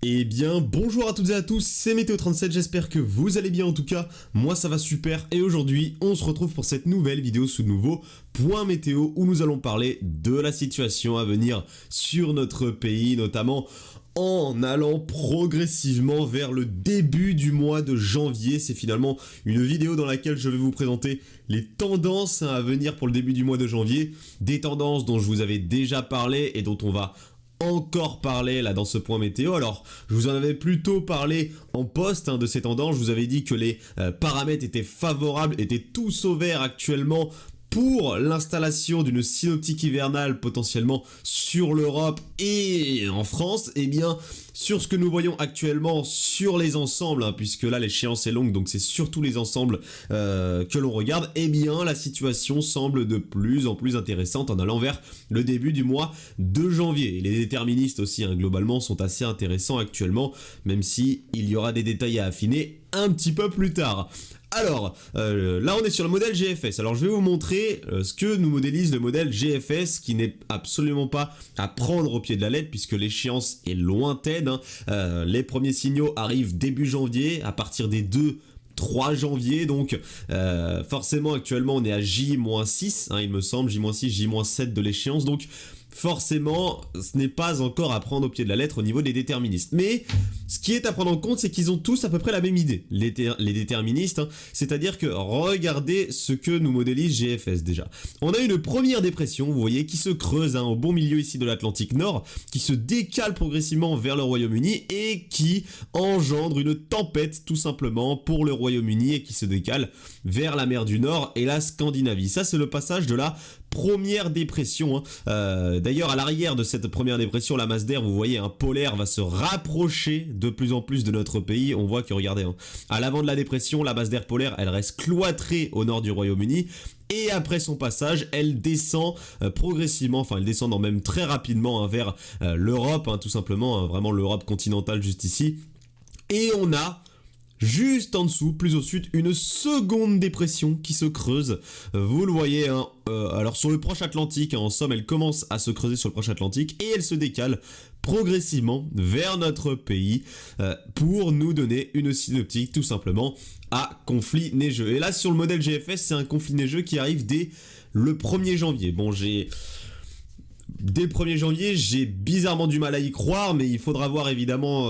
Eh bien, bonjour à toutes et à tous, c'est Météo37, j'espère que vous allez bien en tout cas, moi ça va super, et aujourd'hui on se retrouve pour cette nouvelle vidéo sous nouveau point météo où nous allons parler de la situation à venir sur notre pays, notamment en allant progressivement vers le début du mois de janvier. C'est finalement une vidéo dans laquelle je vais vous présenter les tendances à venir pour le début du mois de janvier, des tendances dont je vous avais déjà parlé et dont on va encore parler là dans ce point météo. Alors je vous en avais plutôt parlé en post de ces tendances, je vous avais dit que les paramètres étaient favorables, étaient tous au vert actuellement pour l'installation d'une synoptique hivernale potentiellement sur l'Europe et en France. Et bien sur ce que nous voyons actuellement sur les ensembles, puisque là l'échéance est longue, donc c'est surtout les ensembles que l'on regarde, et bien la situation semble de plus en plus intéressante en allant vers le début du mois de janvier. Et les déterministes aussi, globalement, sont assez intéressants actuellement, même si il y aura des détails à affiner un petit peu plus tard. Alors, là on est sur le modèle GFS. Alors je vais vous montrer ce que nous modélise le modèle GFS, qui n'est absolument pas à prendre au pied de la lettre puisque l'échéance est lointaine. Les premiers signaux arrivent début janvier, à partir des 3 janvier, donc forcément actuellement on est à J-6, il me semble, J-6, J-7 de l'échéance, donc forcément ce n'est pas encore à prendre au pied de la lettre au niveau des déterministes. Mais ce qui est à prendre en compte, c'est qu'ils ont tous à peu près la même idée, les déterministes, c'est-à-dire que regardez ce que nous modélise GFS déjà. On a une première dépression, vous voyez, qui se creuse au bon milieu ici de l'Atlantique Nord, qui se décale progressivement vers le Royaume-Uni et qui engendre une tempête tout simplement pour le Royaume-Uni et qui se décale vers la mer du Nord et la Scandinavie. Ça c'est le passage de la première dépression. D'ailleurs à l'arrière de cette première dépression, la masse d'air, vous voyez, polaire va se rapprocher de plus en plus de notre pays. On voit que, regardez, à l'avant de la dépression, la masse d'air polaire, elle reste cloîtrée au nord du Royaume-Uni. Et après son passage, elle descend progressivement, enfin elle descend même très rapidement vers l'Europe, tout simplement, vraiment l'Europe continentale juste ici. Et on a juste en dessous, plus au sud, une seconde dépression qui se creuse. Vous le voyez, alors sur le proche Atlantique, en somme, elle commence à se creuser sur le proche Atlantique et elle se décale progressivement vers notre pays pour nous donner une synoptique tout simplement à conflit neigeux. Et là, sur le modèle GFS, c'est un conflit neigeux qui arrive dès le 1er janvier. Bon, dès le 1er janvier, j'ai bizarrement du mal à y croire, mais il faudra voir évidemment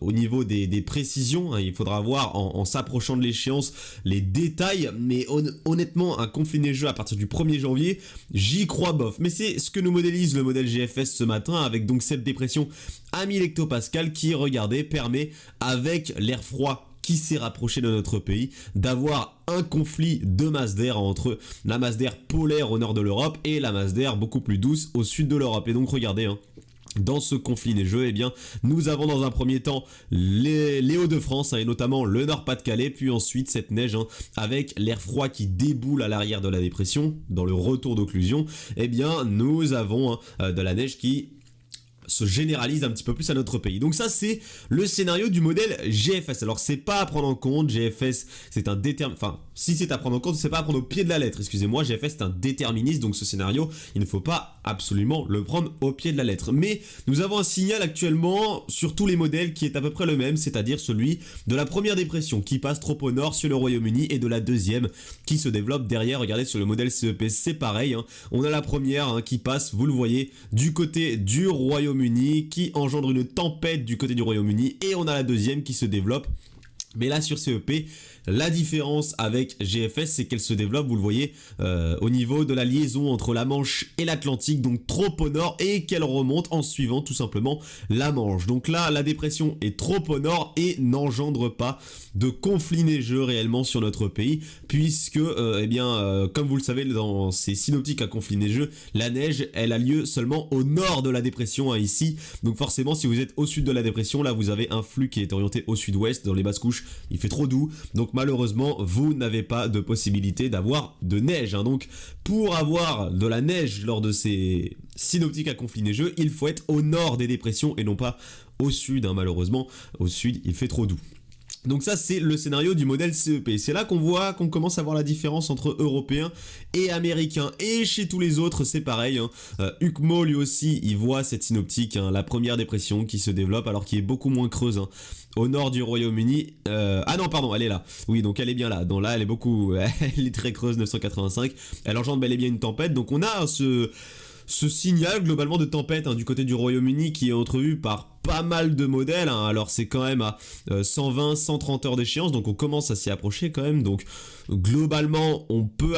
au niveau des précisions, il faudra voir en s'approchant de l'échéance les détails, mais honnêtement, un conflit neigeux à partir du 1er janvier, j'y crois bof. Mais c'est ce que nous modélise le modèle GFS ce matin, avec donc cette dépression à 1000 hectopascales qui, regardez, permet, avec l'air froid qui s'est rapproché de notre pays, d'avoir un conflit de masse d'air entre la masse d'air polaire au nord de l'Europe et la masse d'air beaucoup plus douce au sud de l'Europe. Et donc regardez, dans ce conflit neigeux, nous avons dans un premier temps les Hauts-de-France et notamment le Nord-Pas-de-Calais, puis ensuite cette neige avec l'air froid qui déboule à l'arrière de la dépression, dans le retour d'occlusion, nous avons de la neige qui se généralise un petit peu plus à notre pays. Donc ça c'est le scénario du modèle GFS. Alors c'est pas à prendre en compte, GFS c'est un si c'est à prendre en compte, c'est pas à prendre au pied de la lettre, excusez-moi, GFS c'est un déterministe, donc ce scénario, il ne faut pas absolument le prendre au pied de la lettre. Mais nous avons un signal actuellement sur tous les modèles qui est à peu près le même, c'est-à-dire celui de la première dépression qui passe trop au nord sur le Royaume-Uni et de la deuxième qui se développe derrière. Regardez sur le modèle CEP, c'est pareil, on a la première qui passe, vous le voyez, du côté du Royaume-Uni, qui engendre une tempête du côté du Royaume-Uni, et on a la deuxième qui se développe. Mais là sur CEP, la différence avec GFS, c'est qu'elle se développe, vous le voyez, au niveau de la liaison entre la Manche et l'Atlantique, donc trop au nord, et qu'elle remonte en suivant tout simplement la Manche. Donc là, la dépression est trop au nord et n'engendre pas de conflit neigeux réellement sur notre pays, puisque, comme vous le savez, dans ces synoptiques à conflit neigeux, la neige, elle a lieu seulement au nord de la dépression, ici. Donc forcément, si vous êtes au sud de la dépression, là, vous avez un flux qui est orienté au sud-ouest, dans les basses couches, il fait trop doux, donc malheureusement vous n'avez pas de possibilité d'avoir de neige, donc pour avoir de la neige lors de ces synoptiques à conflit neigeux, il faut être au nord des dépressions et non pas au sud, malheureusement au sud il fait trop doux. Donc ça, c'est le scénario du modèle CEP. C'est là qu'on commence à voir la différence entre européens et américains. Et chez tous les autres, c'est pareil. Huckmo, lui aussi, il voit cette synoptique, la première dépression qui se développe, alors qu'il est beaucoup moins creuse. Au nord du Royaume-Uni. Ah non, pardon, elle est là. Oui, donc elle est bien là. Donc là, elle est beaucoup... elle est très creuse, 985. Elle engendre bel et bien une tempête. Donc on a ce signal globalement de tempête du côté du Royaume-Uni qui est entrevu par pas mal de modèles, alors c'est quand même à 120, 130 heures d'échéance, donc on commence à s'y approcher quand même, donc globalement on peut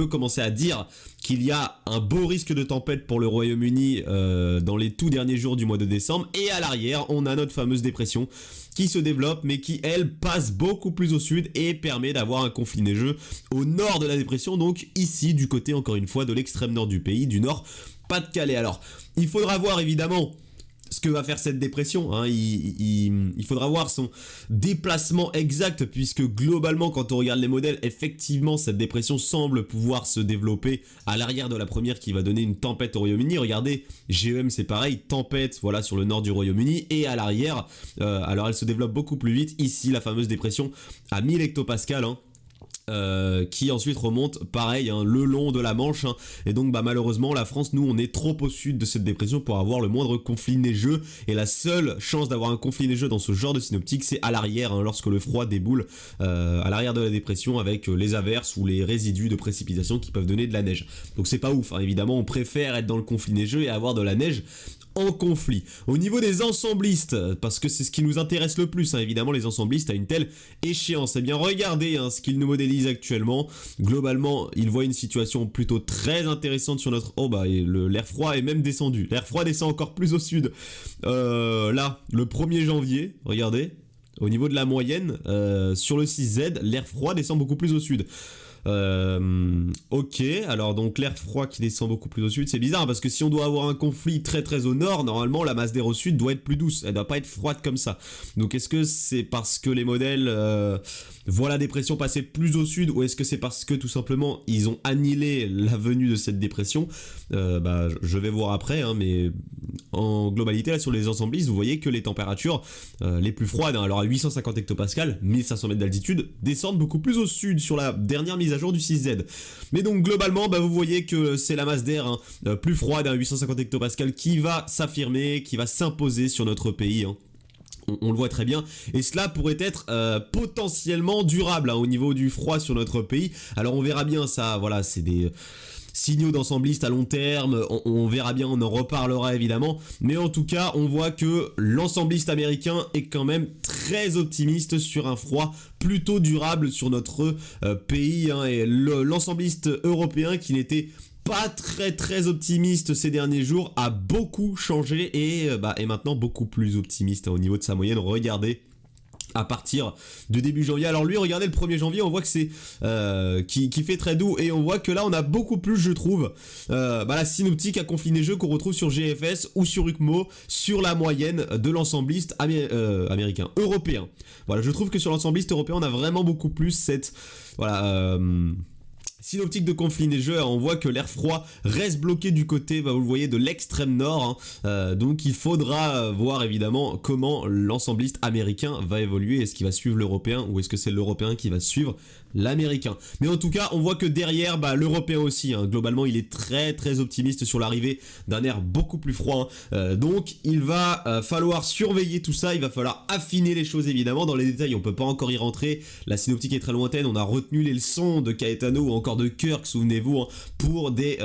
commencer à dire qu'il y a un beau risque de tempête pour le Royaume-Uni dans les tout derniers jours du mois de décembre, et à l'arrière on a notre fameuse dépression qui se développe, mais qui elle passe beaucoup plus au sud et permet d'avoir un conflit neigeux au nord de la dépression, donc ici du côté encore une fois de l'extrême nord du pays, du nord Pas-de-Calais. Alors, il faudra voir évidemment ce que va faire cette dépression, il faudra voir son déplacement exact, puisque globalement quand on regarde les modèles, effectivement cette dépression semble pouvoir se développer à l'arrière de la première qui va donner une tempête au Royaume-Uni. Regardez, GEM c'est pareil, tempête voilà sur le nord du Royaume-Uni, et à l'arrière, alors elle se développe beaucoup plus vite, ici la fameuse dépression à 1000 hectopascales, qui ensuite remonte pareil le long de la Manche, et donc malheureusement la France, nous on est trop au sud de cette dépression pour avoir le moindre conflit neigeux, et la seule chance d'avoir un conflit neigeux dans ce genre de synoptique c'est à l'arrière, lorsque le froid déboule à l'arrière de la dépression avec les averses ou les résidus de précipitations qui peuvent donner de la neige. Donc c'est pas ouf, évidemment on préfère être dans le conflit neigeux et avoir de la neige en conflit. Au niveau des ensemblistes, parce que c'est ce qui nous intéresse le plus, évidemment les ensemblistes à une telle échéance, eh bien regardez ce qu'ils nous modélisent actuellement. Globalement, ils voient une situation plutôt très intéressante sur notre... l'air froid est même descendu. L'air froid descend encore plus au sud. Là, le 1er janvier, regardez, au niveau de la moyenne, sur le 6Z, l'air froid descend beaucoup plus au sud. Ok, alors donc l'air froid qui descend beaucoup plus au sud, c'est bizarre parce que si on doit avoir un conflit très très au nord, normalement la masse d'air au sud doit être plus douce, elle doit pas être froide comme ça. Donc est-ce que c'est parce que les modèles voient la dépression passer plus au sud, ou est-ce que c'est parce que tout simplement ils ont annihilé la venue de cette dépression? Je vais voir après, mais en globalité là sur les ensemblistes, vous voyez que les températures les plus froides, alors à 850 hectopascales, 1500 mètres d'altitude, descendent beaucoup plus au sud sur la dernière mise à jour du 6Z. Mais donc globalement, vous voyez que c'est la masse d'air plus froide à 850 hectopascales qui va s'affirmer, qui va s'imposer sur notre pays. On le voit très bien, et cela pourrait être potentiellement durable au niveau du froid sur notre pays. Alors on verra bien ça, voilà, c'est des signaux d'ensemblistes à long terme, on verra bien, on en reparlera évidemment, mais en tout cas on voit que l'ensembliste américain est quand même très optimiste sur un froid plutôt durable sur notre pays, et l'ensembliste européen qui n'était pas très optimiste ces derniers jours a beaucoup changé et est maintenant beaucoup plus optimiste au niveau de sa moyenne. Regardez à partir de début janvier. Alors lui, regardez, le 1er janvier, on voit que c'est qui fait très doux, et on voit que là on a beaucoup plus, je trouve, la synoptique à conflit neigeux qu'on retrouve sur GFS ou sur Huckmo, sur la moyenne de l'ensembliste américain, européen. Voilà, je trouve que sur l'ensembliste européen on a vraiment beaucoup plus cette synoptique de conflit neigeux. On voit que l'air froid reste bloqué du côté, vous le voyez, de l'extrême nord, donc il faudra voir évidemment comment l'ensembliste américain va évoluer. Est-ce qu'il va suivre l'européen, ou est-ce que c'est l'européen qui va suivre l'américain? Mais en tout cas on voit que derrière l'européen aussi, globalement il est très optimiste sur l'arrivée d'un air beaucoup plus froid, donc il va falloir surveiller tout ça, il va falloir affiner les choses évidemment. Dans les détails on peut pas encore y rentrer, la synoptique est très lointaine, on a retenu les leçons de Caetano ou encore de Kirk, souvenez-vous, pour des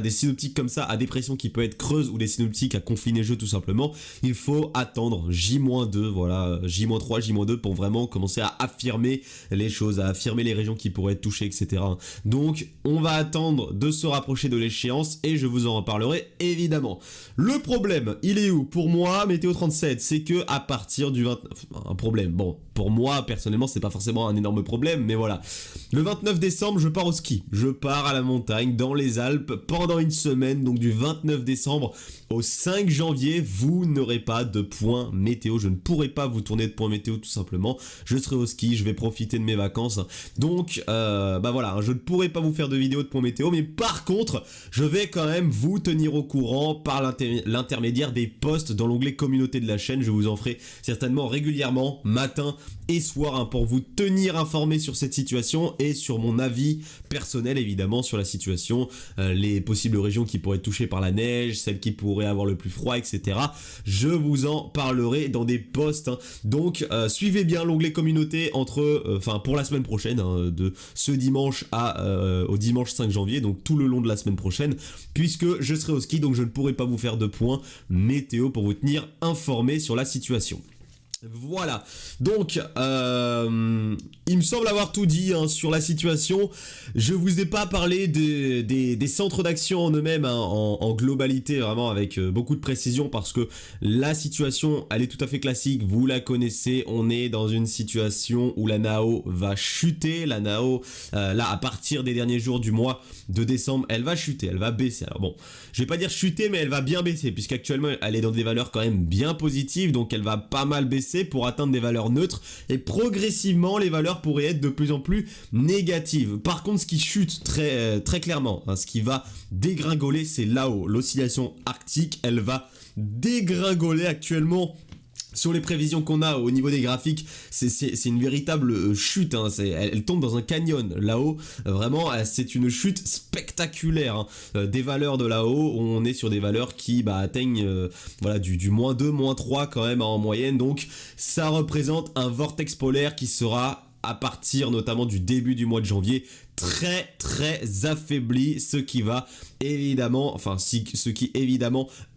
synoptiques comme ça à dépression qui peut être creuse, ou des synoptiques à conflit neigeux tout simplement. Il faut attendre J-2, J-3, J-2 pour vraiment commencer à affirmer les choses, à affirmer les régions qui pourraient être touchées, etc. Donc on va attendre de se rapprocher de l'échéance et je vous en reparlerai évidemment. Le problème, il est où? Pour moi, Météo 37, c'est que à partir du 29... Un problème, bon, pour moi, personnellement, c'est pas forcément un énorme problème, mais voilà. Le 29 décembre, je pars au ski. Je pars à la montagne, dans les Alpes, pendant une semaine, donc du 29 décembre au 5 janvier, vous n'aurez pas de point météo. Je ne pourrai pas vous tourner de point météo, tout simplement. Je serai au ski, je vais profiter de mes vacances. Donc, bah voilà, je ne pourrai pas vous faire de vidéo de point météo, mais par contre, je vais quand même vous tenir au courant par l'intermédiaire des posts dans l'onglet communauté de la chaîne. Je vous en ferai certainement régulièrement, matin et soir, hein, pour vous tenir informé sur cette situation et sur mon avis personnel évidemment sur la situation, les possibles régions qui pourraient être touchées par la neige, celles qui pourraient avoir le plus froid, etc. Je vous en parlerai dans des posts, hein. Donc suivez bien l'onglet communauté pour la semaine prochaine, hein, de ce dimanche au dimanche 5 janvier, donc tout le long de la semaine prochaine, puisque je serai au ski, donc je ne pourrai pas vous faire de points météo pour vous tenir informé sur la situation. Voilà, donc il me semble avoir tout dit, hein, sur la situation. Je vous ai pas parlé des centres d'action en eux-mêmes, hein, en globalité, vraiment avec beaucoup de précision, parce que la situation, elle est tout à fait classique, vous la connaissez. On est dans une situation où la NAO va chuter. La NAO, là, à partir des derniers jours du mois de décembre, elle va chuter, elle va baisser. Alors bon, je vais pas dire chuter, mais elle va bien baisser, puisqu'actuellement elle est dans des valeurs quand même bien positives, donc elle va pas mal baisser pour atteindre des valeurs neutres, et progressivement les valeurs pourraient être de plus en plus négatives. Par contre, ce qui chute très clairement, hein, ce qui va dégringoler, c'est là-haut. L'oscillation arctique, elle va dégringoler actuellement. Sur les prévisions qu'on a au niveau des graphiques, c'est une véritable chute, hein. Elle tombe dans un canyon là-haut, vraiment c'est une chute spectaculaire, hein. Des valeurs de là-haut, on est sur des valeurs qui atteignent voilà, du -2, -3 quand même, hein, en moyenne, donc ça représente un vortex polaire qui sera à partir notamment du début du mois de janvier très affaibli, ce qui évidemment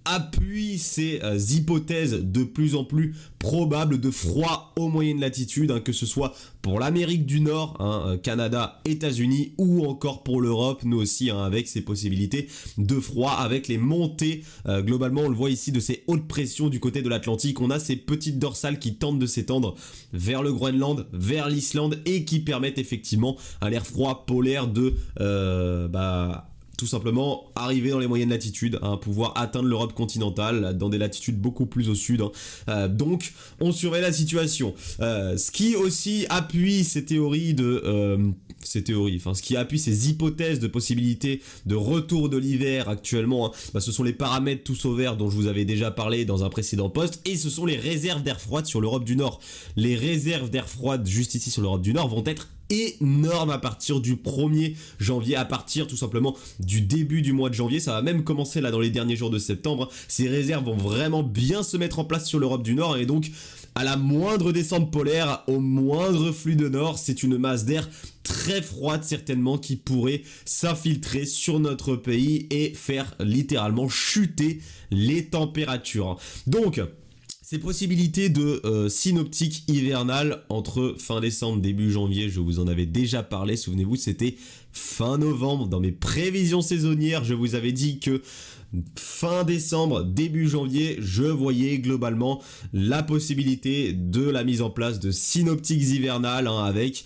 appuie ces hypothèses de plus en plus probables de froid aux moyennes latitudes, hein, que ce soit pour l'Amérique du Nord, hein, Canada, États-Unis, ou encore pour l'Europe, nous aussi, hein, avec ces possibilités de froid, avec les montées, globalement on le voit ici, de ces hautes pressions du côté de l'Atlantique. On a ces petites dorsales qui tentent de s'étendre vers le Groenland, vers l'Islande, et qui permettent effectivement à l'air froid polaire de tout simplement arriver dans les moyennes latitudes, hein, pouvoir atteindre l'Europe continentale dans des latitudes beaucoup plus au sud, hein. Donc on surveille la situation. Ce qui aussi appuie ces ces hypothèses de possibilité de retour de l'hiver actuellement, hein, ce sont les paramètres tous au vert dont je vous avais déjà parlé dans un précédent post, et ce sont les réserves d'air froid sur l'Europe du Nord. Les réserves d'air froid juste ici sur l'Europe du Nord vont être énorme à partir du 1er janvier, à partir tout simplement du début du mois de janvier. Ça va même commencer là dans les derniers jours de septembre. Ces réserves vont vraiment bien se mettre en place sur l'Europe du Nord, et donc à la moindre descente polaire, au moindre flux de nord, c'est une masse d'air très froide certainement qui pourrait s'infiltrer sur notre pays et faire littéralement chuter les températures. Donc ces possibilités de synoptique hivernale entre fin décembre, début janvier, je vous en avais déjà parlé, souvenez-vous, c'était fin novembre. Dans mes prévisions saisonnières, je vous avais dit que fin décembre, début janvier, je voyais globalement la possibilité de la mise en place de synoptiques hivernales, hein, avec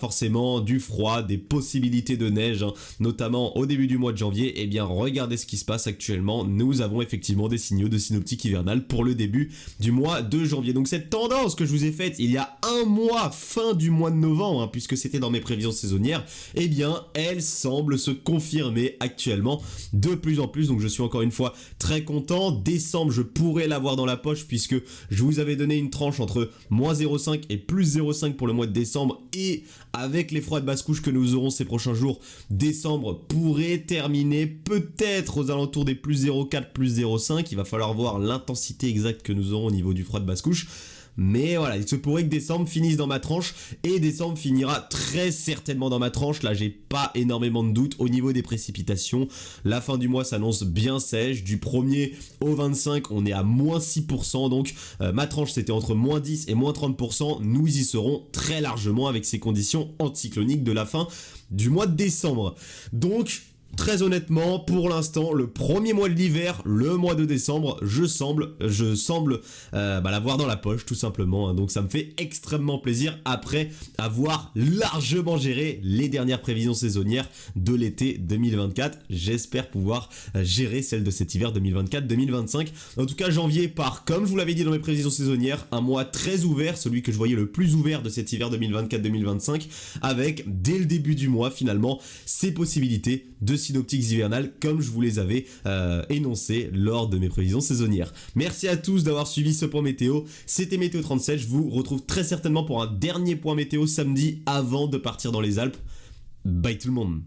forcément du froid, des possibilités de neige, hein, notamment au début du mois de janvier. Et bien regardez ce qui se passe actuellement, nous avons effectivement des signaux de synoptique hivernale pour le début du mois de janvier. Donc cette tendance que je vous ai faite il y a un mois, fin du mois de novembre, hein, puisque c'était dans mes prévisions saisonnières, eh bien elle semble se confirmer actuellement de plus en plus. Donc je suis encore une fois très content. Décembre, je pourrais l'avoir dans la poche, puisque je vous avais donné une tranche entre -0,5 et +0,5 pour le mois de décembre, et avec les froides basses couches que nous aurons ces prochains jours, décembre pourrait terminer peut-être aux alentours des +0,4, +0,5. Il va falloir voir l'intensité exacte que nous aurons au niveau du froid de basse couche. Mais voilà, il se pourrait que décembre finisse dans ma tranche, et décembre finira très certainement dans ma tranche. Là, j'ai pas énormément de doutes au niveau des précipitations. La fin du mois s'annonce bien sèche. Du 1er au 25, on est à -6%. Donc, ma tranche, c'était entre -10 et -30%. Nous y serons très largement avec ces conditions anticycloniques de la fin du mois de décembre. Donc, Très honnêtement, pour l'instant, le premier mois de l'hiver, le mois de décembre, je semble l'avoir dans la poche tout simplement. Donc ça me fait extrêmement plaisir après avoir largement géré les dernières prévisions saisonnières de l'été 2024. J'espère pouvoir gérer celle de cet hiver 2024-2025. En tout cas, janvier part, comme je vous l'avais dit dans mes prévisions saisonnières, un mois très ouvert, celui que je voyais le plus ouvert de cet hiver 2024-2025, avec dès le début du mois finalement ces possibilités de synoptiques hivernales comme je vous les avais énoncées lors de mes prévisions saisonnières. Merci à tous d'avoir suivi ce point météo, c'était Météo 37, je vous retrouve très certainement pour un dernier point météo samedi avant de partir dans les Alpes. Bye tout le monde.